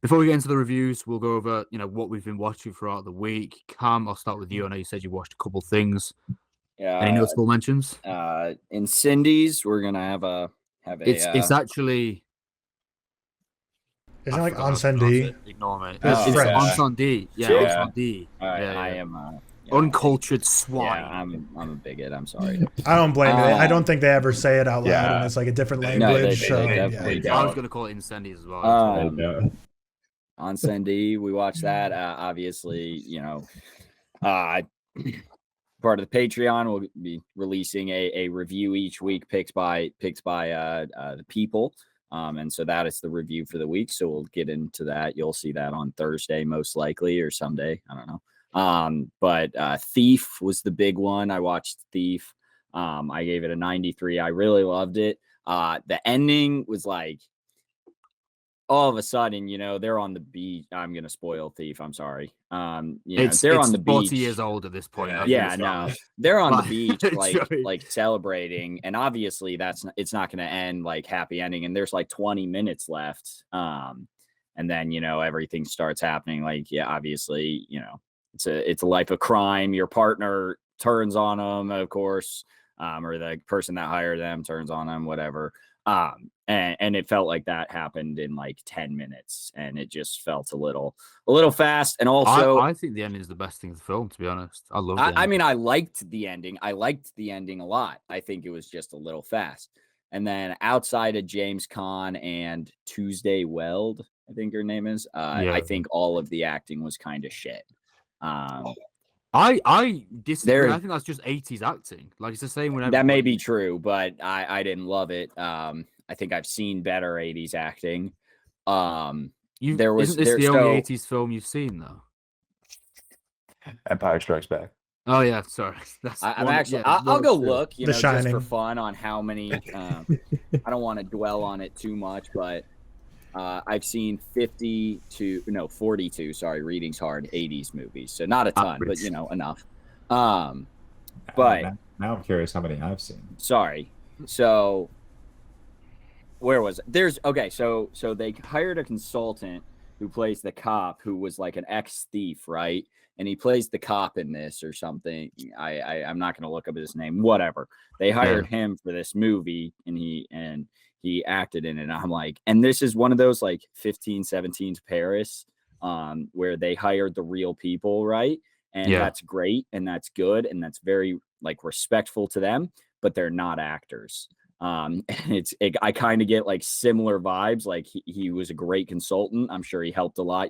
Before we get into the reviews, we'll go over, what we've been watching throughout the week. Cam, I'll start with you. I know you said you watched a couple things. Any notable mentions? In Cindy's, we're gonna have a. It's actually. Isn't it like Adamson D? Ignore me. It's It's French. Adamson D. Yeah, Adamson D. All right, Yeah. I am. Uncultured swine. Yeah, I'm a bigot. I'm sorry. I don't blame it. I don't think they ever say it out loud, and it's like a different language. No, they definitely I was gonna call it Incendies as well. On Cindy, we watched that. Obviously, part of the Patreon will be releasing a review each week, picked by the people. And so that is the review for the week. So we'll get into that. You'll see that on Thursday, most likely, or someday. I don't know. But Thief was the big one. I watched Thief. I gave it a 93. I really loved it. The ending was like, all of a sudden, they're on the beach. I'm gonna spoil Thief. I'm sorry. They're on the beach. 40 years old at this point. They're on the beach, like celebrating, and obviously it's not gonna end like happy ending. And there's like 20 minutes left. And then everything starts happening. Like, obviously, it's a life of crime. Your partner turns on them, of course, or the person that hired them turns on them, whatever. And it felt like that happened in like 10 minutes, and it just felt a little fast. And also, I think the ending is the best thing in the film, to be honest. I love it. I mean, I liked the ending. I liked the ending a lot. I think it was just a little fast. And then outside of James Caan and Tuesday Weld, I think her name is, I think all of the acting was kind of shit. I disagree. I think that's just 80s acting. Like, it's the same whenever. That may be true, but I didn't love it. I think I've seen better 80s acting. Isn't this the only 80s film you've seen, though? Empire Strikes Back. Oh yeah, sorry. I'll go look, just Shining. for fun on how many. I don't want to dwell on it too much, but I've seen 42. Sorry, reading's hard. 80s movies, so not a ton, but enough. But now I'm curious how many I've seen. Sorry, so where was it? So they hired a consultant who plays the cop, who was like an ex-thief, right? And he plays the cop in this or something. I'm not going to look up his name. Whatever. They hired him for this movie, and he acted in it. And I'm like, and this is one of those like 15-17 to Paris, where they hired the real people, right? And that's great, and that's good, and that's very like respectful to them, but they're not actors. And I kind of get like similar vibes. Like he was a great consultant. I'm sure he helped a lot,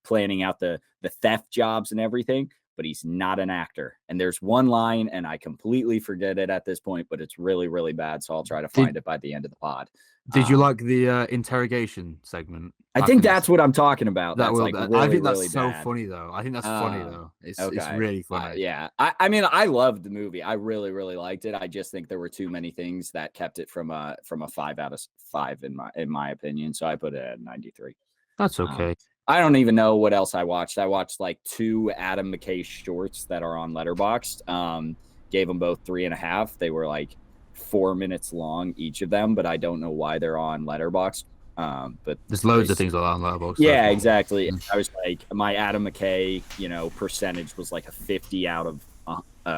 planning out the theft jobs and everything, but he's not an actor. And there's one line, and I completely forget it at this point, but it's really, really bad. So I'll try to find it by the end of the pod. Did you like the interrogation segment? I think that's what I'm talking about. That's like really, I think that's really so bad. funny, though. I think that's funny, though. It's really funny. I mean, I loved the movie. I really, really liked it. I just think there were too many things that kept it from a 5 out of 5 in my opinion. So I put it at 93. That's okay. I don't even know what else I watched. I watched like 2 Adam McKay shorts that are on Letterboxd. Gave them both 3.5. They were like 4 minutes long, each of them, but I don't know why they're on Letterboxd. But there's loads of things like that on Letterboxd. Yeah, exactly. I was like, my Adam McKay, percentage was like a 50 out of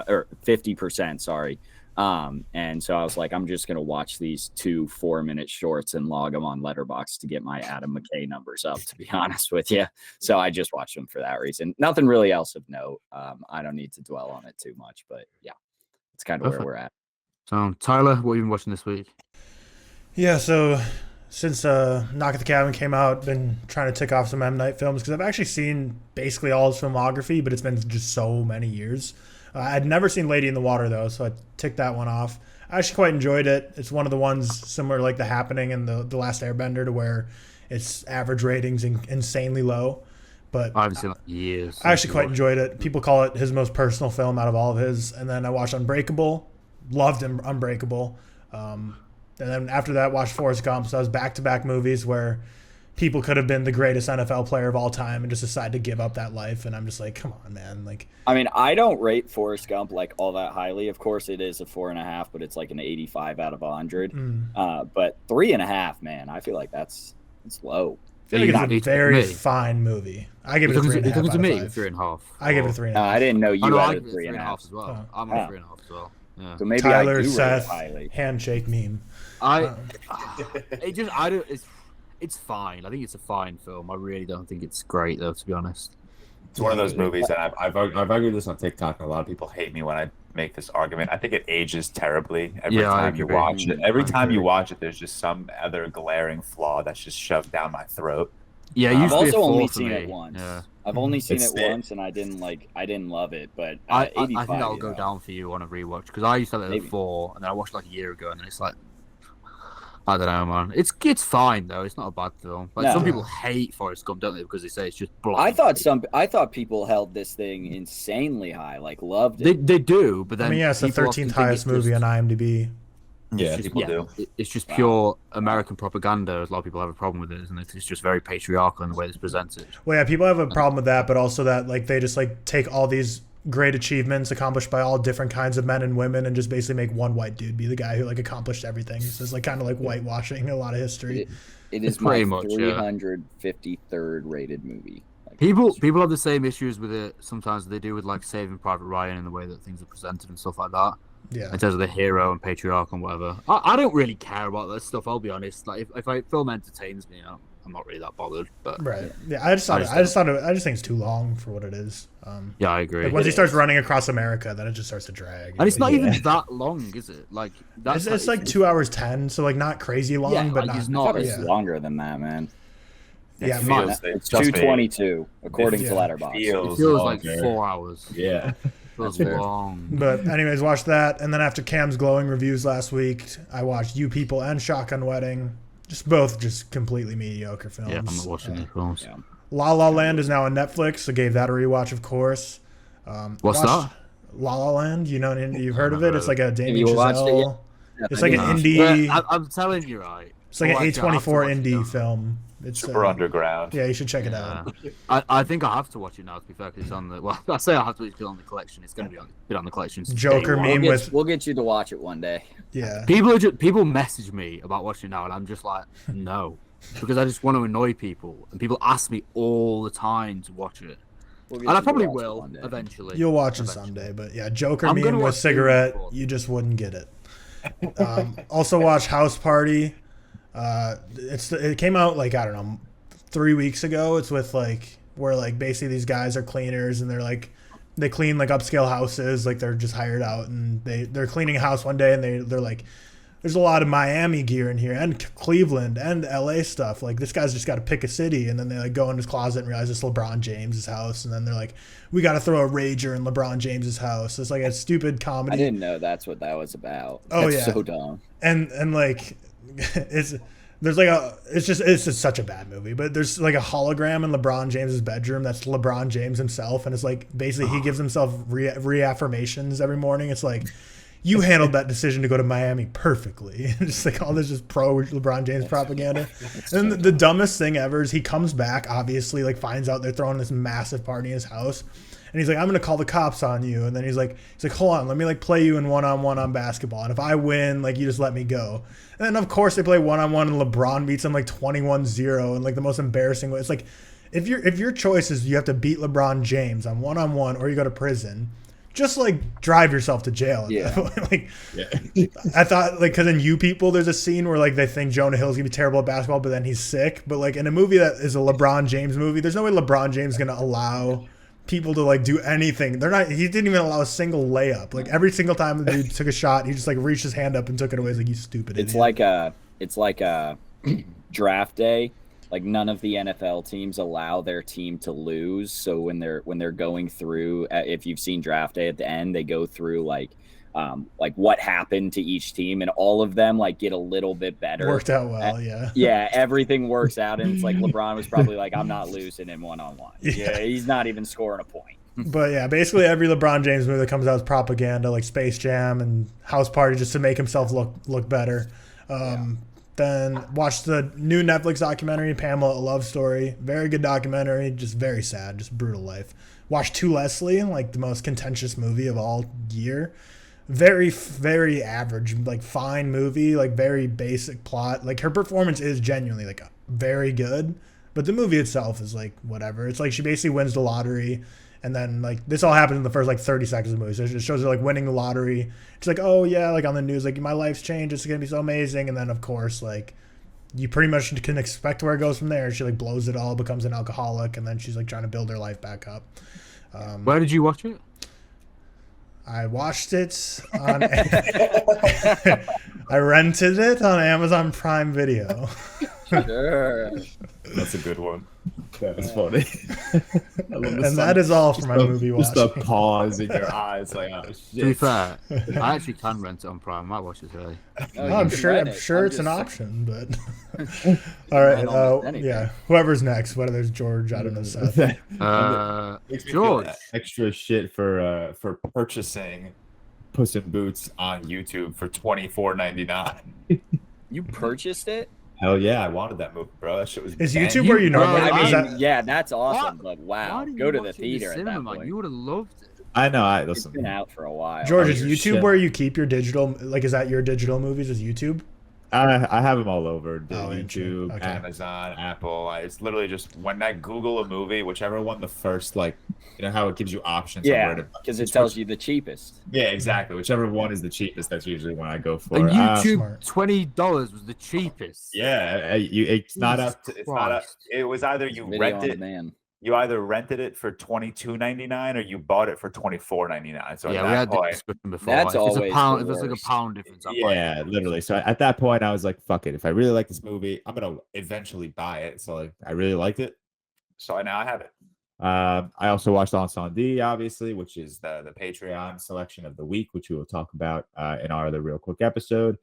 or 50%. Sorry. And so I was like, I'm just gonna watch these 2 4-minute shorts and log them on Letterboxd to get my Adam McKay numbers up, to be honest with you. So I just watched them for that reason. Nothing really else of note. I don't need to dwell on it too much, but yeah, it's kind of where we're at. So Tyler, what have you been watching this week? Yeah, so since Knock at the Cabin came out, been trying to tick off some M. Night films, because I've actually seen basically all his filmography, but it's been just so many years. I'd never seen Lady in the Water, though, so I ticked that one off. I actually quite enjoyed it. It's one of the ones similar like The Happening and the Last Airbender, to where its average ratings insanely low. But I haven't seen it in years. I actually quite enjoyed it. People call it his most personal film out of all of his. And then I watched Unbreakable. Loved Unbreakable. And then after that, watched Forrest Gump. So I was back-to-back movies where people could have been the greatest NFL player of all time and just decided to give up that life. And I'm just like, come on, man. Like, I mean, I don't rate Forrest Gump like all that highly. Of course, it is a 4.5, but it's like an 85 out of 100. But 3.5, man, I feel like that's low. I think it's a It's very me. fine movie. I give it a You're 3.5 talking out to of me 5. 3.5. I give it a 3.5. I didn't know Oh, you no, I had give a it 3.5 as well. Oh. I'm on 3.5 as well. Yeah. So maybe Tyler, I do Seth, rate it highly. handshake meme. It's fine. I think it's a fine film. I really don't think it's great though, to be honest. It's one of those movies that I've argued this on TikTok, and a lot of people hate me when I make this argument. I think it ages terribly every time you watch it. Every time you watch it, there's just some other glaring flaw that's just shoved down my throat. Yeah, I've also only seen it once. Yeah. I've only seen It's it once, and I didn't love it. But I think 85, that'll go down for you on a rewatch because I used to have it Maybe. at 4, and then I watched it like a year ago, and then it's like, I don't know, man. It's fine though. It's not a bad film. Like some people hate Forrest Gump, don't they? Because they say it's just blind. I thought people held this thing insanely high, like loved it. They do, but then I mean, yeah, it's the people often 13th think highest it's movie just- on IMDb. Yeah, It's just, people do. It's just pure American propaganda. A lot of people have a problem with it, isn't it? It's just very patriarchal in the way it's presented. Well, yeah, people have a problem with that, but also that like they just like take all these great achievements accomplished by all different kinds of men and women and just basically make one white dude be the guy who like accomplished everything. So it's like kind of like whitewashing a lot of history. It is pretty my much, yeah. 353rd rated movie. Like, People have the same issues with it sometimes they do with like Saving Private Ryan in the way that things are presented and stuff like that. Yeah. In terms of the hero and patriarch and whatever. I don't really care about that stuff, I'll be honest. Like if a film entertains me, I'm not really that bothered. But Right. Yeah, I just think it's too long for what it is. yeah, I agree. Like once he starts running across America, then it just starts to drag. And it's not even that long, is it? Like It's like 2 hours 10, so like not crazy long, Yeah, but like, it's not. not- it's longer than that, man. Yeah, It man. feels- It's trust me, 222 according to Yeah. Letterboxd. it feels feels like longer. 4 hours. Yeah. It feels That's fair. long. But anyways, watch that, and then after Cam's glowing reviews last week, I watched You People and Shotgun Wedding. Both completely mediocre films. Yeah, I'm not watching these films. Yeah. La La Land is now on Netflix, so gave that a rewatch, of course. What's watched that? La La Land, you've heard of it? It's like a Damien you watched it Chazelle. It's like an Nah. indie. But I'm telling you, right? It's like an Well, actually, I have to A24 watch it indie now. film. It's Super underground. Yeah, you should check it out. I think I have to watch it now. To be fair, 'cause it's on the. Well, I say I have to. It's on the collection. It's going to be on the collection. since Joker day one. meme with We'll get you to watch it one day. yeah. People message me about watching it now, and I'm just like, no, because I just want to annoy people, and people ask me all the time to watch it, We'll get and I you to probably watch it will one day. eventually. You'll watch it Eventually. someday, but yeah, Joker I'm meme gonna with watch Dune cigarette, before. you just wouldn't get it. Also watch House Party. It came out like I don't know 3 weeks ago. It's with like where like basically these guys are cleaners and they're like they clean like upscale houses, like they're just hired out and they're cleaning a house one day and they're like there's a lot of Miami gear in here and Cleveland and LA stuff. Like this guy's just got to pick a city, and then they like go in his closet and realize it's LeBron James's house, and then they're like, we got to throw a rager in LeBron James's house. It's like a stupid comedy. I didn't know that's what that was about. Oh, That's yeah. so dumb. And like it's just such a bad movie, but there's like a hologram in LeBron James's bedroom that's LeBron James himself, and it's like basically he gives himself reaffirmations every morning. It's like, you handled that decision to go to Miami perfectly. Just like all this just pro LeBron James propaganda. And the dumbest thing ever is he comes back, obviously, like finds out they're throwing this massive party in his house. And he's like, I'm going to call the cops on you. And then he's like, hold on, let me like play you in one-on-one on basketball. And if I win, like you just let me go. And then of course they play one-on-one and LeBron beats him like 21-0 in like the most embarrassing way. It's like, if your choice is you have to beat LeBron James on one-on-one or you go to prison, just like drive yourself to jail. Yeah. Like, I thought like because in You People there's a scene where like they think Jonah Hill's gonna be terrible at basketball, but then he's sick. But like in a movie that is a LeBron James movie, there's no way LeBron James is gonna allow people to like do anything. He didn't even allow a single layup. Like every single time the dude took a shot, he just like reached his hand up and took it away. He's like, you stupid It's idiot. like a draft day. Like none of the NFL teams allow their team to lose. So when they're going through, if you've seen draft day at the end, they go through like what happened to each team, and all of them like get a little bit better. Worked out well, yeah. Yeah, everything works out, and it's like LeBron was probably like, I'm not losing in one-on-one. Yeah, he's not even scoring a point. But yeah, basically every LeBron James movie that comes out is propaganda, like Space Jam and House Party, just to make himself look better. Then watched the new Netflix documentary, Pamela, A Love Story. Very good documentary, just very sad, just brutal life. Watched To Leslie, like the most contentious movie of all year. Very, very average, like fine movie, like very basic plot. Like her performance is genuinely like very good, but But the movie itself is like whatever. It's like she basically wins the lottery, and then like this all happens in the first like 30 seconds of the movie. So it just shows her like winning the lottery. It's like, oh yeah, like on the news, like my life's changed. It's gonna be so amazing. And then of course like you pretty much can expect where it goes from there. She like blows it all, becomes an alcoholic, and then she's like trying to build her life back up. Where did you watch it? I watched it on. I rented it on Amazon Prime Video. Sure. That's a good one. That's funny. And that is all for my movie watching. Just a pause in your eyes, like, oh shit. To be fair, I actually can rent it on Prime. I might watch it today. I'm sure it's an option, but all right. Yeah, whoever's next, whether there's George, I don't know, Seth. George, extra shit for purchasing Puss in Boots on YouTube for $24.99. You purchased it? Hell yeah, I wanted that movie, bro. That shit was. Is YouTube where you normally? Yeah, that's awesome. But wow, go to the theater at that point. You would have loved it. I know. It's been out for a while. George, is YouTube where you keep your digital? Like, is that your digital movies? Is YouTube? I have them all over. YouTube, okay. Amazon, Apple. It's literally just when I Google a movie, whichever one the first, like, you know how it gives you options. Yeah, because it tells you the cheapest. Yeah, exactly. Whichever one is the cheapest, that's usually when I go for. And YouTube, $20 was the cheapest. Yeah, it's not up to. It's not up. It was either you rented. You either rented it for $22.99 or you bought it for $24.99. So yeah, we had this discussion before. That's always a pound. If it's like a pound difference, yeah, literally. So at that point, I was like, "Fuck it! If I really like this movie, I'm gonna eventually buy it." So like, I really liked it, so now I have it. I also watched Adamson Visuals, obviously, which is the Patreon selection of the week, which we will talk about in our other Real Quick episode.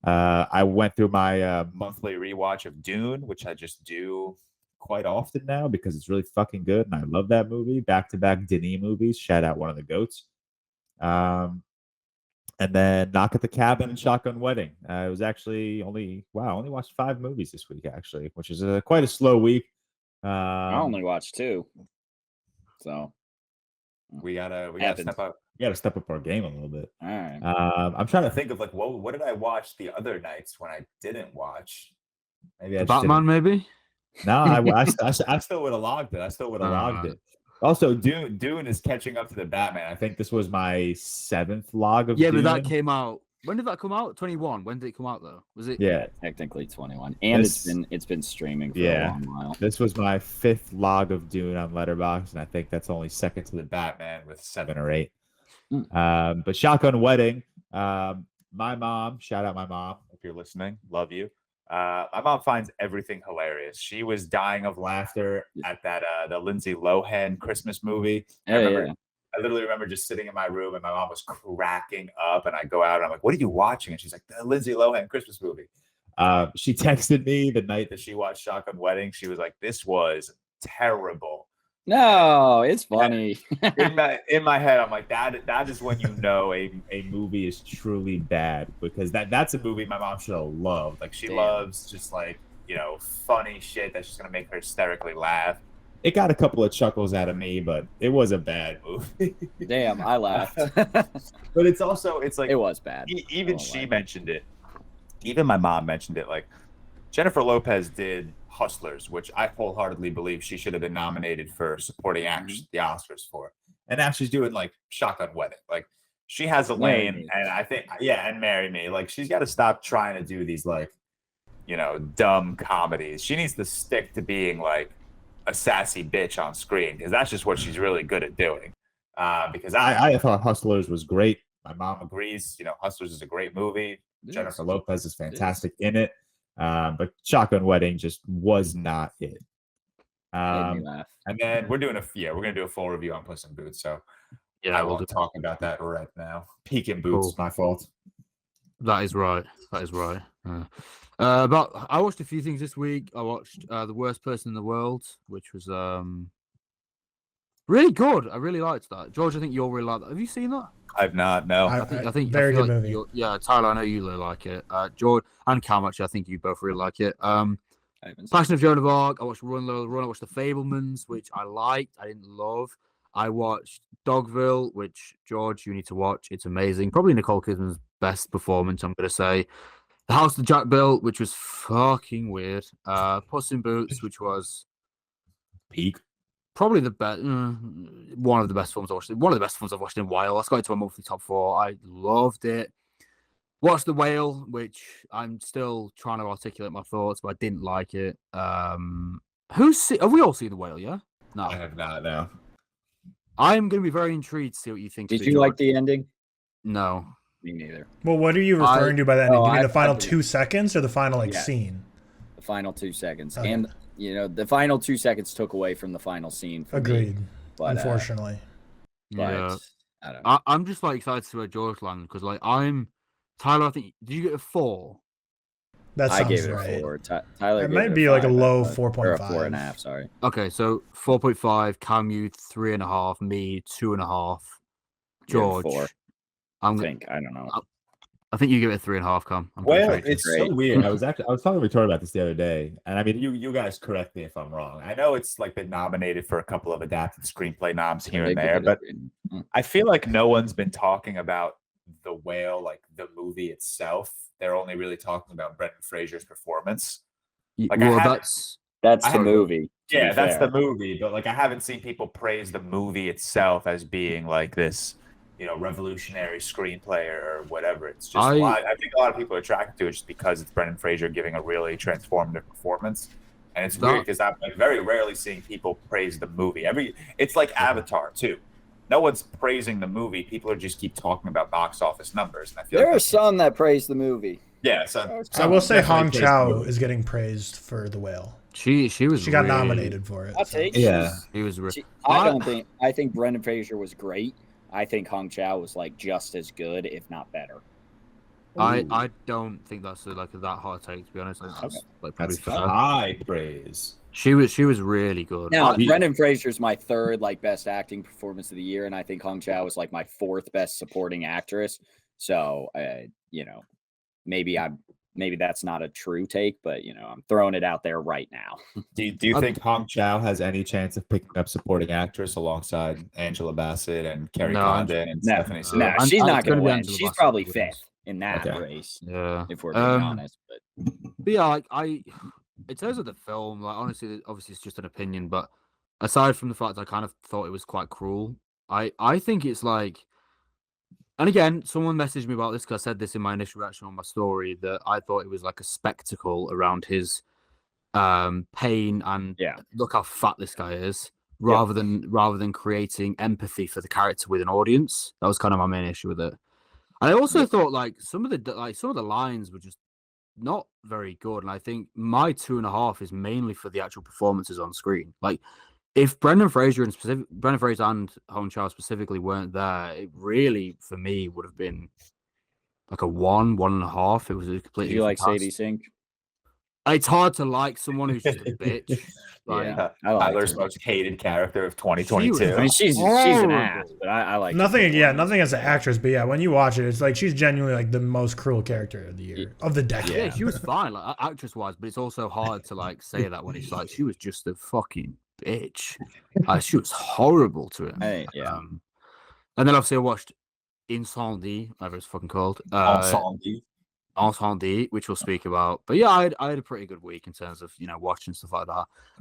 I went through my monthly rewatch of Dune, which I just do quite often now because it's really fucking good and I love that movie. Back-to-back Denis movies. Shout out one of the goats. And then Knock at the Cabin and Shotgun Wedding. It was actually only watched 5 movies this week actually, which is quite a slow week. I only watched 2. So we gotta step up. We gotta step up our game a little bit. All right. I'm trying to think of like what did I watch the other nights when I didn't watch? Maybe Batman, maybe. No, I still would have logged it. I still would have logged it. Also, Dune is catching up to the Batman. I think this was my 7th log of Dune. But that came out. When did that come out? 21. When did it come out though? Was it? Yeah, technically 21. And it's been streaming for a long while. This was my 5th log of Dune on Letterboxd, and I think that's only second to the Batman with 7 or 8. But Shotgun Wedding. My mom, shout out my mom if you're listening, love you. My mom finds everything hilarious. She was dying of laughter at that the Lindsay Lohan Christmas movie. I literally remember just sitting in my room and my mom was cracking up, and I go out and I'm like, "What are you watching?" And she's like, "The Lindsay Lohan Christmas movie." She texted me the night that she watched Shotgun Wedding. She was like, "This was terrible." No, it's funny. in my head, I'm like, that is when you know a movie is truly bad, because that's a movie my mom should have loved. Like she loves just like, you know, funny shit that's just gonna make her hysterically laugh. It got a couple of chuckles out of me, but it was a bad movie. Damn, I laughed. But it's like it was bad. Even she mentioned it. Even my mom mentioned it. Like Jennifer Lopez did Hustlers, which I wholeheartedly believe she should have been nominated for supporting actress at the Oscars for. And now she's doing like Shotgun Wedding. Like she has a lane, and I think and Marry Me. Like she's got to stop trying to do these like, you know, dumb comedies. She needs to stick to being like a sassy bitch on screen, because that's just what she's really good at doing. Because I thought Hustlers was great. My mom agrees. You know, Hustlers is a great movie. Jennifer Lopez is fantastic in it. But Shotgun Wedding just was not it. And then we're gonna do a full review on Puss in Boots. So I won't talk about that right now. Peek in Boots, my fault. That is right. But I watched a few things this week. I watched The Worst Person in the World, which was really good. I really liked that. George, I think you'll really like that. Have you seen that? I've not. No. I think very good movie. Tyler, I know you really like it. George and Cam, actually, I think you both really like it. Passion of Joan of Arc. I watched Run Lola Run. I watched The Fabelmans, which I liked. I didn't love. I watched Dogville, which George, you need to watch. It's amazing. Probably Nicole Kidman's best performance, I'm gonna say. The House that Jack Built, which was fucking weird. Puss in Boots, which was Peak. Probably the best, one of the best films I watched. One of the best films I've watched in a while. Let's go into my monthly top 4. I loved it. Watched The Whale, which I'm still trying to articulate my thoughts, but I didn't like it. Have we all seen The Whale? Yeah. No, I have not. No. I'm going to be very intrigued to see what you think. Did you like the ending? No. Me neither. Well, what are you referring to by that? Do you mean the final I 2 seconds or the final scene? The final 2 seconds, Okay. and the final 2 seconds took away from the final scene. For Agreed. Me, but, unfortunately, Yeah. I don't know. I'm just like excited to see where George lands because Tyler. I think did you get a 4? that sounds I gave it right. a 4. Tyler, It gave might it be like a 5, low or 4.5. 4.5. Sorry. Okay, so 4.5. Cam, you 3.5. Me 2.5. George, 4. I don't know. I think you give it a 3.5. Cam. Well, it's so weird. I was talking to Victoria about this the other day, and I mean, you guys correct me if I'm wrong. I know it's like been nominated for a couple of adapted screenplay noms here and there, but I feel like no one's been talking about The Whale, like the movie itself. They're only really talking about Brendan Fraser's performance. Like, that's the movie. Yeah, that's the movie. But like, I haven't seen people praise the movie itself as being like this, revolutionary screenplay or whatever. It's just I think a lot of people are attracted to it just because it's Brendan Fraser giving a really transformative performance. And it's weird because I'm very rarely seeing people praise the movie. It's like Avatar too. No one's praising the movie. People are just keep talking about box office numbers. And I feel there are some that praise the movie. Yeah, so I will say Hong Chow is getting praised for The Whale. She got nominated for it. I'll take. Yeah, he was. I think Brendan Fraser was great. I think Hong Chow was like just as good, if not better. I don't think that's that hard take, to be honest. That's high praise. She was really good. Now, Brendan Fraser's my 3rd best acting performance of the year, and I think Hong Chow was my 4th best supporting actress. So, maybe that's not a true take, but I'm throwing it out there right now. Do you think Hong Chow has any chance of picking up supporting actress alongside Angela Bassett and Carrie Condon and Stephanie? No, she's not going to win. She's probably 5th in that race. Yeah, if we're being honest. But yeah, in terms of the film, honestly, obviously it's just an opinion, but aside from the fact I kind of thought it was quite cruel, I think it's and again, someone messaged me about this because I said this in my initial reaction on my story that I thought it was like a spectacle around his pain and look how fat this guy is, rather than creating empathy for the character with an audience. That was kind of my main issue with it. And I also thought some of the lines were just not very good, and I think my 2.5 is mainly for the actual performances on screen. If Brendan Fraser and Hong Chow specifically weren't there, it really for me would have been like a 1.5. It was a completely. Did you like Sadie Sink? It's hard to like someone who's just a bitch. Yeah, Tyler's most hated character of 2022. She's an ass, but I like nothing. Nothing as an actress, but when you watch it, it's she's genuinely the most cruel character of the year of the decade. Yeah, she was fine, actress wise, but it's also hard to say that when it's she was just a fucking bitch. She was horrible to him. Hey, and then obviously I watched Incendie, whatever it's fucking called. Incendie, which we'll speak about. But yeah, I had a pretty good week in terms of watching stuff like that.